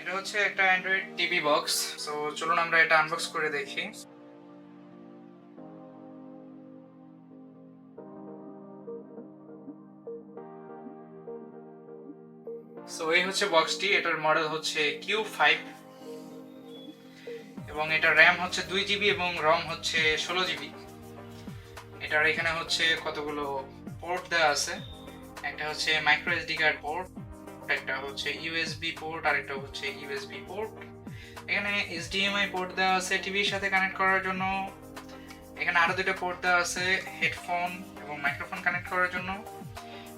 এটা হচ্ছে একটা অ্যান্ড্রয়েড টিভি বক্স। সো চলুন আমরা এটা আনবক্স করে দেখি। সো এই হচ্ছে বক্সটি, এটার মডেল হচ্ছে Q5 এবং এটার র্যাম হচ্ছে 2 GB এবং রম হচ্ছে 16 GB। এটার এখানে হচ্ছে কতগুলো পোর্ট দেওয়া আছে, একটা হচ্ছে মাইক্রো এসডি কার্ড পোর্ট, একটা হচ্ছে ইউএসবি পোর্ট, আর একটা হচ্ছে ইউএসবি পোর্ট। এখানে এইচডিএমআই পোর্ট দেওয়া আছে টিভির সাথে কানেক্ট করার জন্য। এখানে আরো দুটো পোর্ট দেওয়া আছে হেডফোন এবং মাইক্রোফোন কানেক্ট করার জন্য।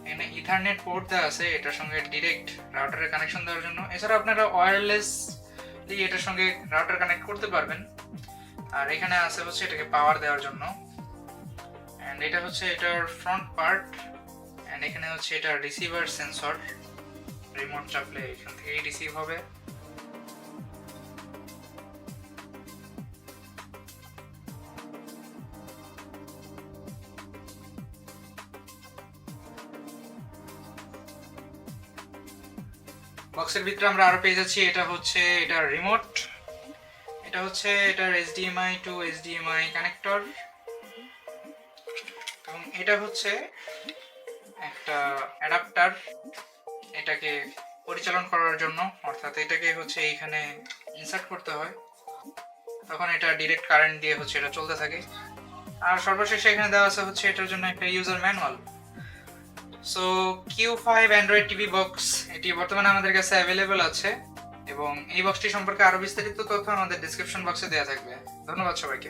এখানে ইথারনেট পোর্ট দেওয়া আছে এটার সঙ্গে ডিরেক্ট রাউটারের কানেকশন দেওয়ার জন্য। এছাড়া আপনারা ওয়্যারলেসলি এটার সঙ্গে রাউটার কানেক্ট করতে পারবেন। আর এখানে আছে হচ্ছে এটাকে পাওয়ার দেওয়ার জন্য। এন্ড এটা হচ্ছে এটার ফ্রন্ট পার্ট। এন্ড এখানে হচ্ছে এটা রিসিভার সেন্সর, রিমোট চাপলে এখান থেকেই রিসিভ হবে। বক্সের ভিতরে আমরা আরো পেয়ে যাচ্ছি, এটা হচ্ছে এটার রিমোট, এটা হচ্ছে এটার এইচডিএমআই টু এইচডিএমআই কানেক্টর, এবং এটা হচ্ছে একটা অ্যাডাপ্টার এটাকে পরিচালন করার জন্য। অর্থাৎ এটাকে হচ্ছে এইখানে ইনসার্ট করতে হয়, তখন এটা ডিরেক্ট কারেন্ট দিয়ে হচ্ছে এটা চলতে থাকে। আর সর্বশেষে এখানে দেওয়া আছে হচ্ছে এটার জন্য একটা user manual. So Q5 Android TV box এটি বর্তমানে আমাদের কাছে অ্যাভেলেবল আছে, এবং এই বক্সটি সম্পর্কে আরো বিস্তারিত তথ্য আমাদের ডেসক্রিপশন বক্সে দেওয়া থাকবে। ধন্যবাদ সবাইকে।